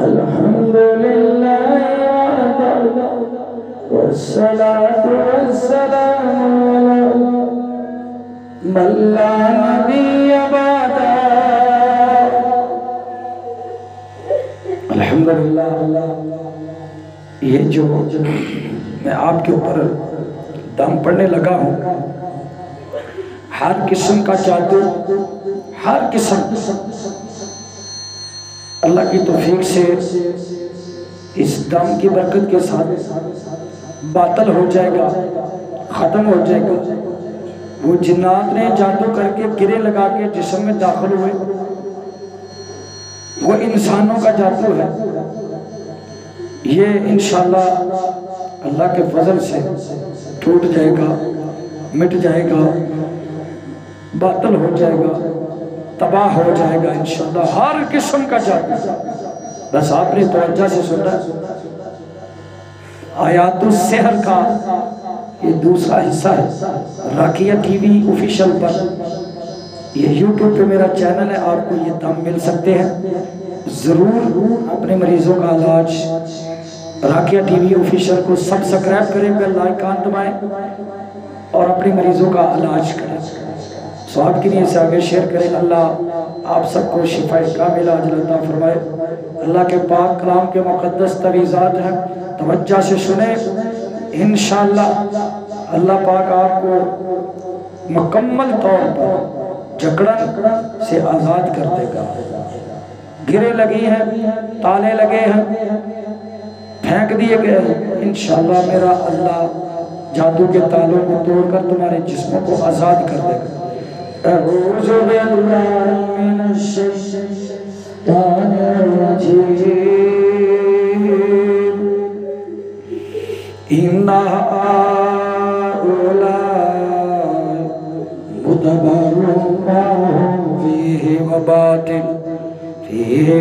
الحمدللہ والصلاة والسلام علی من لا نبی بعد۔ الحمدللہ یہ جو میں آپ کے اوپر دم پڑھنے لگا ہوں، ہر قسم کا جادو، ہر قسم اللہ کی توفیق سے اس دم کی برکت کے ساتھ باطل ہو جائے گا، ختم ہو جائے گا۔ وہ جنات نے جادو کر کے گرے لگا کے جسم میں داخل ہوئے، وہ انسانوں کا جادو ہے، یہ انشاءاللہ اللہ کے فضل سے ٹوٹ جائے گا، مٹ جائے گا، باطل ہو جائے گا، تباہ ہو جائے گا انشاءاللہ ہر قسم کا جادو۔ بس آپ نے توجہ سے سنا آیات السحر کا یہ دوسرا حصہ ہے۔ راقیہ ٹی وی آفیشیل پر یہ یوٹیوب پہ میرا چینل ہے، آپ کو یہ دم مل سکتے ہیں۔ ضرور اپنے مریضوں کا علاج راقیہ ٹی وی آفیشیل کو سبسکرائب کریں، بیل آئیکن دبائیں اور اپنے مریضوں کا علاج کریں۔ سو آپ کی نیت سے آگے شیئر کریں۔ اللہ آپ سب کو شفا کاملہ عاجلہ عطا فرمائے۔ اللہ کے پاک کلام کے مقدس تعویذات ہیں، توجہ سے سنیں، انشاءاللہ اللہ پاک آپ کو مکمل طور پر جکڑن سے آزاد کر دے گا۔ گرے لگی ہیں، تالے لگے ہیں، پھینک دیے گئے ہیں، انشاءاللہ میرا اللہ جادو کے تالوں کو توڑ کر تمہارے جسموں کو آزاد کر دے گا۔ اعوذ باللہ من الشیطان الرجیم ان ہؤلاء متبر ما هم فیہ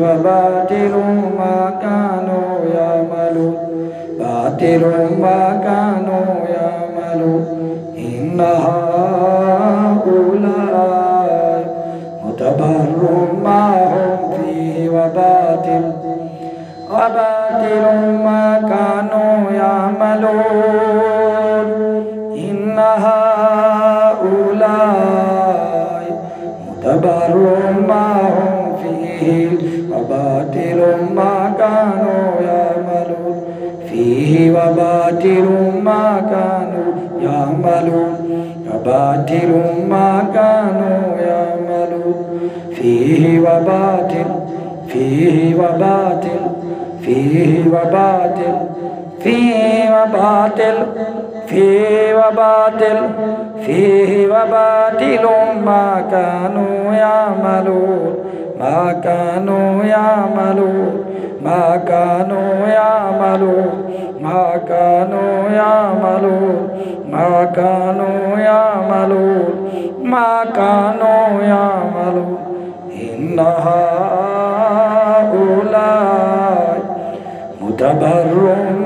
وباطل ما كانوا يعملون باطل ما كانوا يعملون ان هؤلاء متبر ما هم فيه وباطل ما كانوا يعملون إن هؤلاء متبر ما هم فيه وباطل ما كانوا يعملون فيه وباطل ما كانوا يعملون وباطل ما كانوا يعملون فيه وباطل فيه وباطل فيه وباطل فيه وباطل فيه وباطل فيه وباطل ما كانوا يعملون ما كانوا يعملون ما كانوا يعملون ما كانوا يعملون ما كانوا يعملون ما كانوا يعملون إن هؤلاء متبر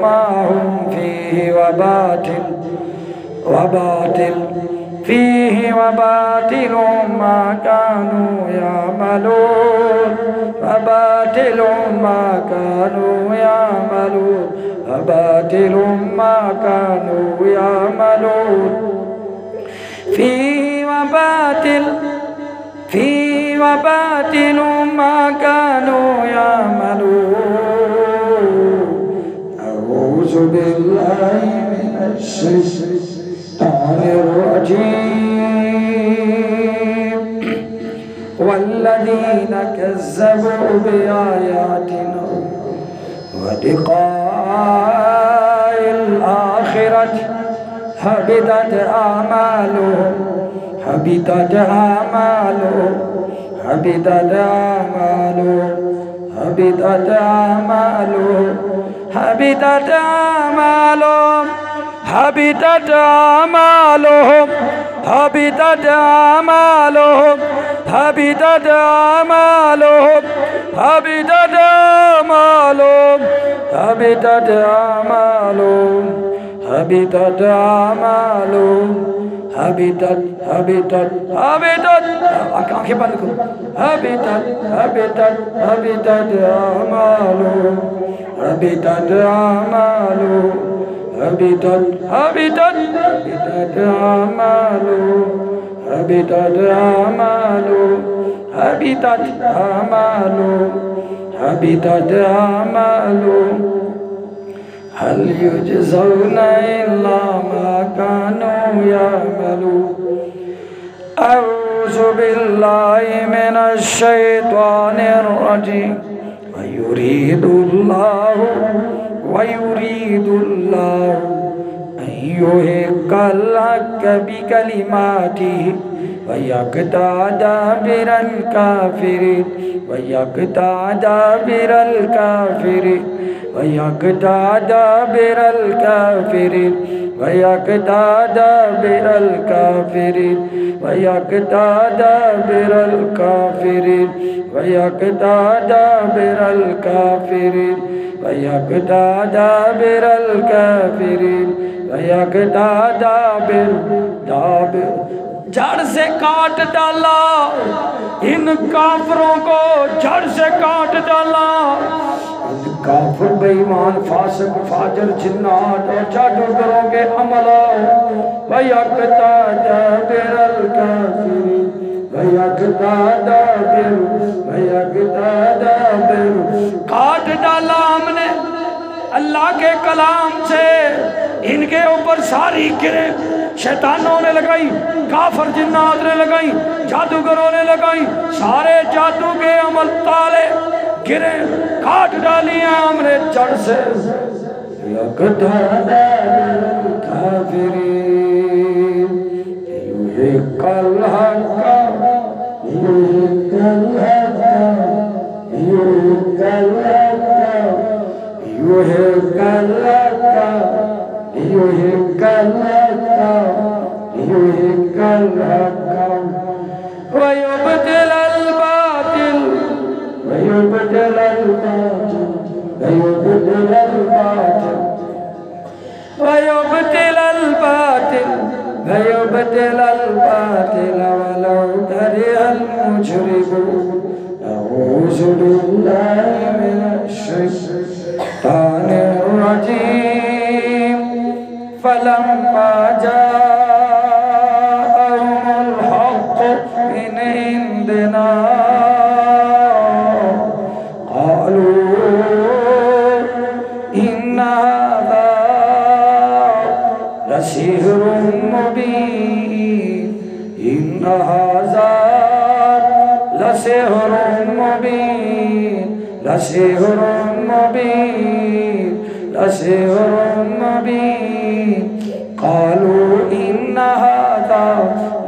ما هم فيه وباطل فيه وباطل ما كانوا يعملون وباطل ما كانوا يعملون وباطل ما كانوا يعملون فيه وباطل ما كانوا يعملون أعوذ بالله من الشيطان الرجيم والذين كذبوا بآياتنا ولقاء الآخرة حبطت أعمالهم حبطت أعمالهم حبطت أعمالهم حبطت أعمالهم حبطت أعمالهم حبطت أعمالهم حبطت أعمالهم حبطت أعمالهم حبطت أعمالهم حبطت أعمالهم حبطت أعمالهم حبطت آنکھیں بند کرو حبطت أعمالهم हबितत आमालु हबितत हबितत हबितत आमालु हबितत आमालु हबितत आमालु हबितत आमालु हल युजज़ौना इल्ला मा कानू यअमलून अऊज़ु बिल्लाहि मिनश शैतानिर रजीम वयुरीदुल्लाहु अय्युहिक्कल हक़्क़ बिकलिमातिही वयक़ता दाबिरल काफ़िरीन वयक़ता दाबिरल काफ़िरीन वयक़ता दाबिरल काफ़िरीन वयक़ता दाबिरल काफ़िरीन वयक़ता दाबिरल काफ़िरीन वयक़ता दाबिरल काफ़िरीन वयक़ता दाबिरल काफ़िरीन वयक़ता दाबिर जड़ से काट डाला इन काफरों को, जड़ से काट डाला इन काफिर बेईमान फासिक फाजिर जिन्नात और जादूगरों के अमला वयक़ता दाबिरल काफ़िरीन वयक़ता दाबिर वयक़ता दाबिर काट डाला हमने अल्लाह के कलाम से इनके ऊपर सारी गिरे शैतानों ने लगाई, काफर जिन्नात ने लगाई, जादूगरों ने लगाई, सारे जादू के अमल ताले गिरे काट डाली हैं हमने जड़ से वयक़ता दाबिरल काफ़िरीन युहिक्कल हक़्क़ युहिक्कल हक़्क़ युहिक्कल हक़्क़ युहिक्कल हक़्क़ युहिक्कल हक़्क़ युहिक्कल हक़्क़ वयुब्तिलल बातिल वयुब्तिलल बातिल वयुब्तिलल बातिल वयुब्तिलल बातिल वयुब्तिलल बातिल वलौ करिहल मुजरिमून अऊज़ु बिल्लाहि मिनश शैतानिर रजीम फलम्मा जाअहुमुल हक़्क़ु मिन इंदिना क़ालू इन्ना हाज़ा लसिह्रुम मुबीन इन्ना हाज़ा लसिह्रुम मुबीन लसिह्रुम मुबीन लसिह्रुम मुबीन क़ालू इन्ना हाज़ा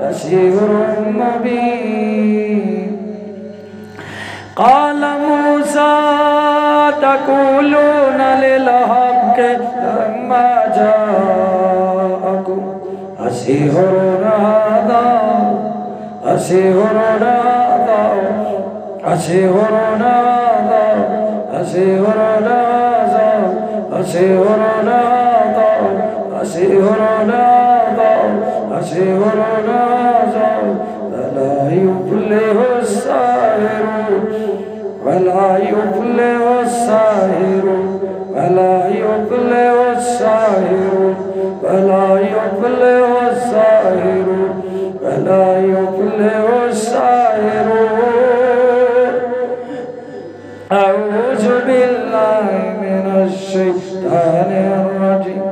लसिह्रुम मुबीन क़ाल मूसा तक़ूलून लिल हक़्क़ लम्मा जाअकुम असिह्रुन हाज़ा असिह्रुन हाज़ा असिह्रुन हाज़ा असिह्रुन हाज़ा असिह्रुन हाज़ा असिह्रुन हाज़ा असिह्रुन हाज़ा वला युफ्लिहुस साहिरून वला युफ्लिहुस साहिरून वला युफ्लिहुस साहिरून वला युफ्लिहुस साहिरून वला युफ्लिहुस साहिरून अऊज़ु बिल्लाहि मिनश शैतानिर रजीम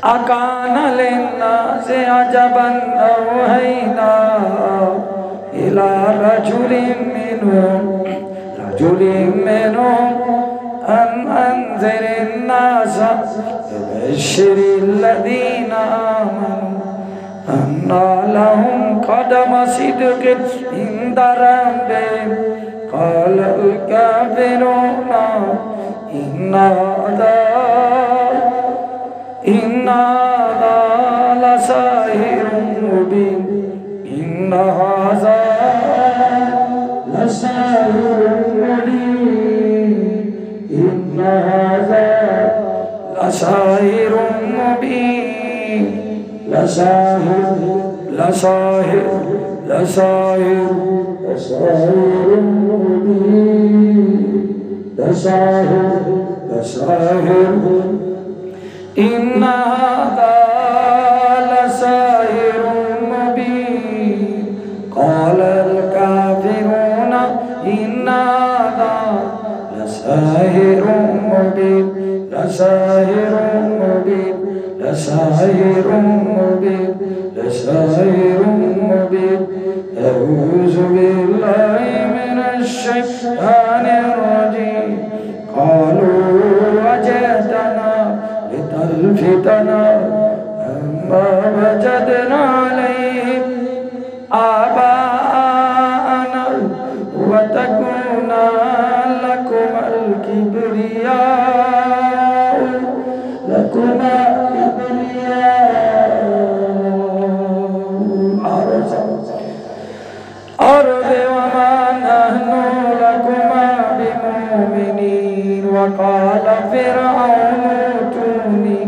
अकाना लिन्नासि अजबन औहैना इला रजुलिन मिनहुम अन अंज़िरिन नास वबश्शिरिल लज़ीना आमनू अन्ना लहुम क़दम सिद्क़िन इंद रब्बिहिम क़ालल काफ़िरूना इन्ना हाज़ा लसाहिरुम मुबीन इन्ना हाज़ा लसाहिरुम मुबीन इन्ना हाज़ा लसाहिरुम मुबीन लसाहिरुम मुबीन लसाहिर إن هذا لساحر مبين قال الكافرون إن هذا لساحر مبين لساحر مبين لساحر مبين لساحر مبين أعوذ بالله من الشيطان الرجيم قالوا وجدنا لتلفتنا عما وجدنا عليه آباءنا وتكون لكما الكبرياء أرض وما نحن لكما بمؤمنين وقال فرعون ائتوني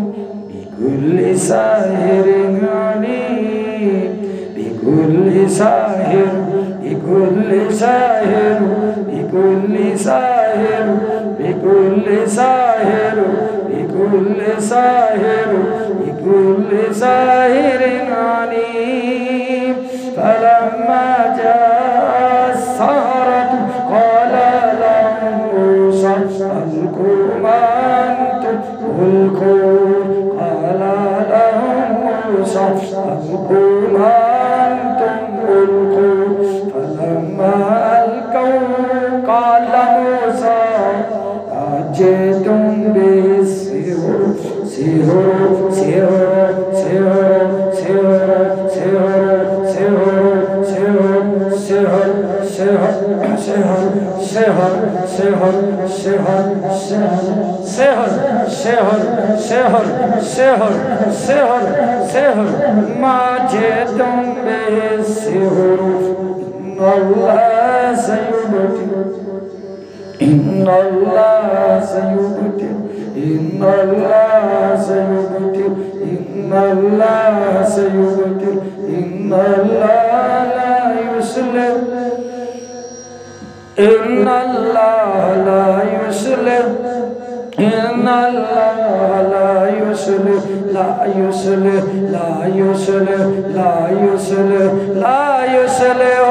بكل ساحر عليم بكل ساحر بكل ساحر بكل ساحر بكل ساحر بكل ساحر بكل ساحر عليم فلما جاء السحرة قال لهم موسى ألقوا ما أنتم ملقون قال لهم موسى ألقوا ما أنتم ملقون فلما ألقوا قال موسى أجئتم بالسحر سحر سحر سحر سحر سحر سحر سحر سحر سحر سحر سحر سحر سحر سحر سحر سحر سحر سحر ما جئتم بالسحر إن الله سيبطل إن الله سيبطل إن الله سيبطل إن الله سيبطل إن الله لا يصلح إن الله لا يصلح إن الله لا يصلح لا يصلح لا يصلح لا يصلح لا يصلح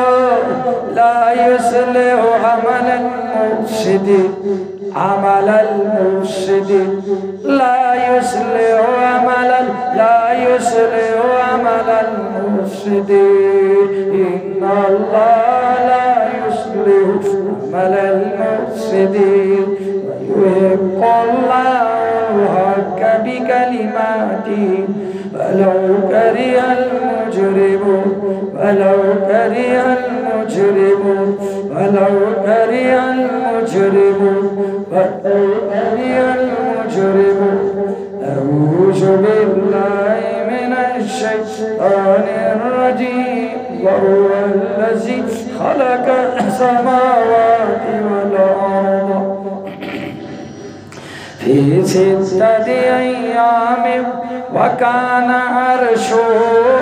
لا يصلح عمل المفسدين عمل المفسدين لا يصلح عمل لا يصلح عمل المفسدين إن الله لا يصلح عمل المفسدين ويحق الله الحق بكلماته ولو كره المجرمون ولو كره المجرمون ولو كره المجرمون ولو كره المجرمون أعوذ بالله من الشيطان الرجيم وهو الذي خلق السماوات والأرض في 6 أيام وكان عرشه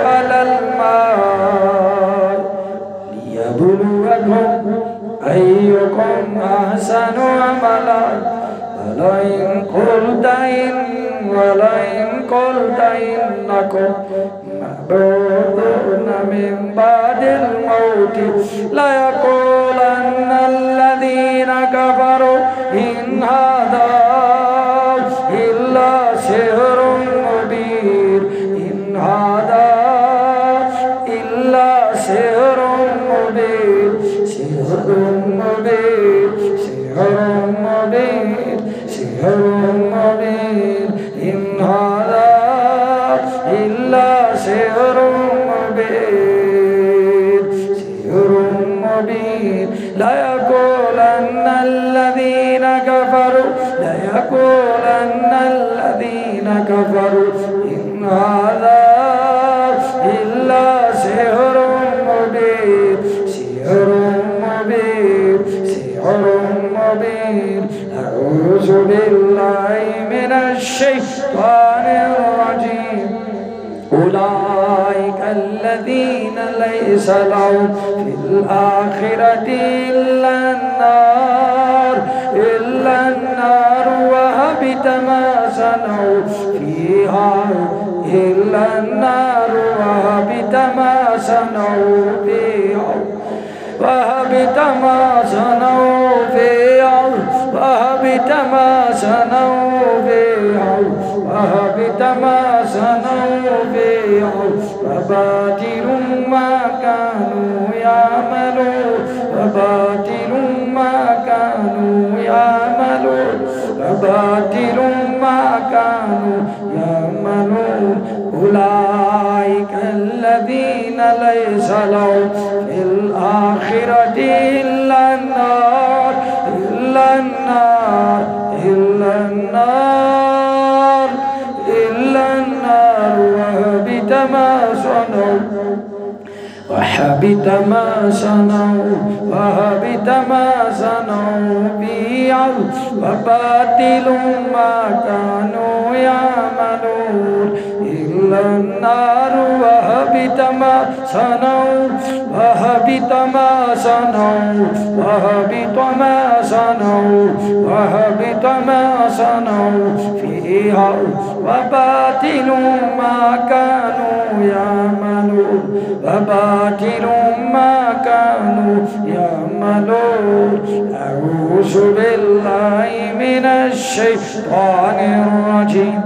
على الماء ليبلوكم أيكم أحسن عملا ولئن قلت إنكم مبعوثون من بعد الموت ليقولن الذين كفروا إن هذا إلا سحر مبين إن هذا إلا سحر مبين سحر مبين سحر مبين سحر مبين إن هذا إلا سحر مبين سحر مبين ليقولن الذين كفروا ليقولن الذين كفروا إن هذا إلا سحر مبين سحر مبين سحر مبين أعوذ بالله من الشيطان الرجيم أولئك الذين ليس لهم في الآخرة إلا النار ما صنعوا فيها وهبط ما صنعوا فيها وهبط ما صنعوا فيها وباطل ما كانوا يعملون وباطل ما كانوا يعملون وباطل ما كانوا يعملون أولئك الذين ليس لهم في الآخرة إلا النار إلا النار إلا النار إلا النار وهبط ما صنعوا وحبط ما صنعوا وهبط ما صنعوا بيعوا وباطل ما كانوا يعملون إلا النار وهبط ما صنعوا وهبط ما صنعوا وهبط ما صنعوا وهبط ما صنعوا فيها وباطل ما كانوا يعملون وباطل ما كانوا يعملون أعوذ بالله من الشيطان الرجيم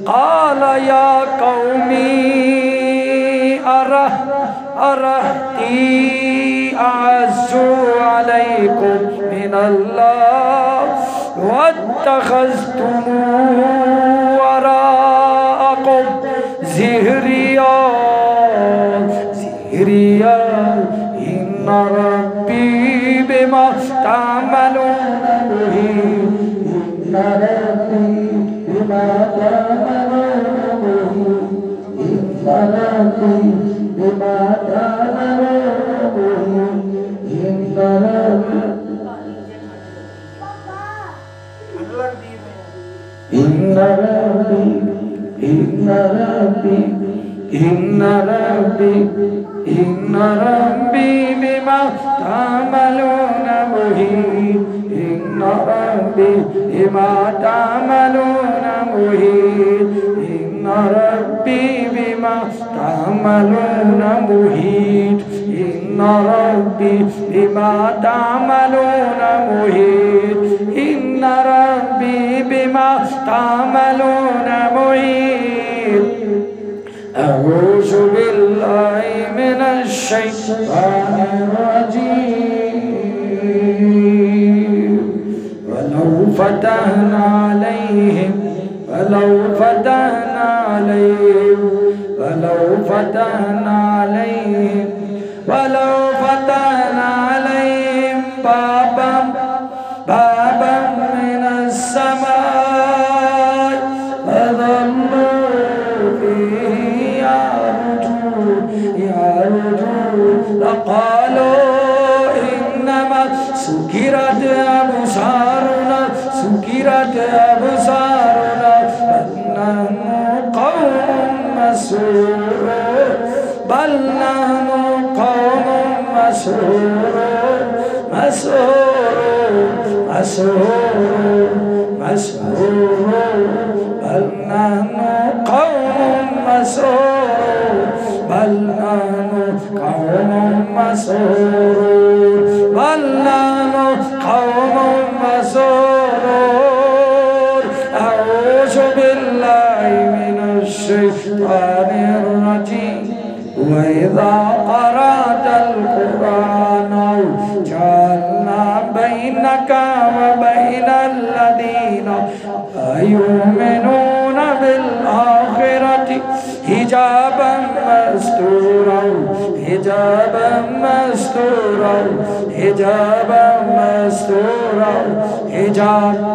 قال يا قومي أرهتي أعز عليكم من الله واتخذتموه وراءكم ظهريا إن ربي بما تعملون محيط إن ربي بما تعملون محيط إن ربي بما تعملون محيط إن ربي إن ربي إن ربي إن ربي بما تعملون محيط إن ربي بما تعملون محيط إن ربي بما تعملون محيط إن ربي بما تعملون محيط إن ربي بما تعملون محيط أعوذ بالله من الشيطان الرجيم ولو فتحنا عليهم ولو فتحنا عليهم ولو فتحنا عليهم ولو فتحنا عليهم بابا من السماء فظلوا فيه يعرجون لقالوا إنما سكرت أبصارنا بل نحن قوم مسحورون بل نحن قوم مسحورون بل نحن قوم مسحورون بل نحن قوم مسحورون بل نحن قوم مسحورون أعوذ بالله من الشيطان الرجيم وإذا قرأت القرآن جعلنا بينك وبين الذين لا يؤمنون بالآخرة حجابا مستورا حجابا مستورا حجابا مستورا حجابا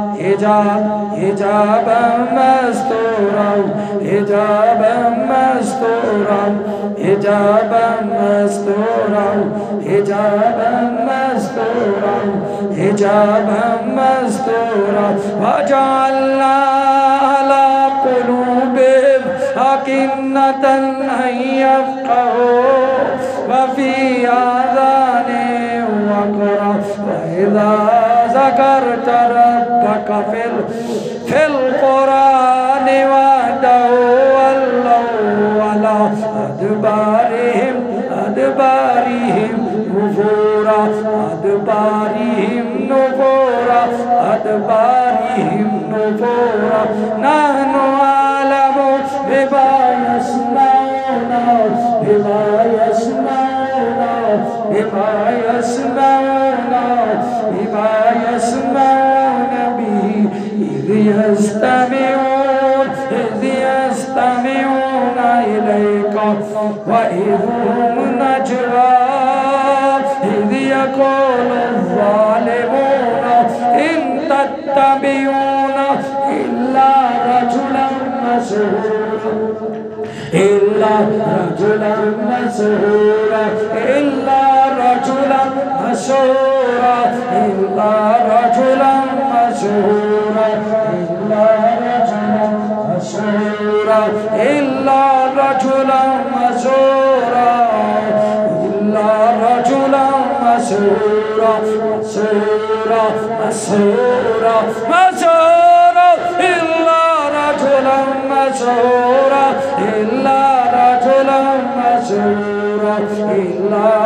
مستورا حجابا مستورا حجابا مستورا حجابا مستورا حجابا مستورا وجعلنا على قلوبهم أكنة أن يفقهوا وفي آذانهم وقرا وإذا ذكرت ربك في القرآن وحده ولوا على أدبارهم نفورا أدبارهم نفورا أدبارهم نفورا نحن أعلم بما يسمعون بما يسمعون بما يسمعون بما يسمعون به إذ يستمعون إليك وإذ هم نجوى إذ يقول الظالمون إن تتبعون إلا رجلا مسحورا إلا رجلا مسحورا إلا رجلا مسحورا إلا رجلا مسحورا إلا رجلا مسحورا إلا رجلا مسحورا إلا رجلا مسحورا مسحورا مسحورا مسحورا إلا رجلا مسحورا إلا رجلا مسحورا إلا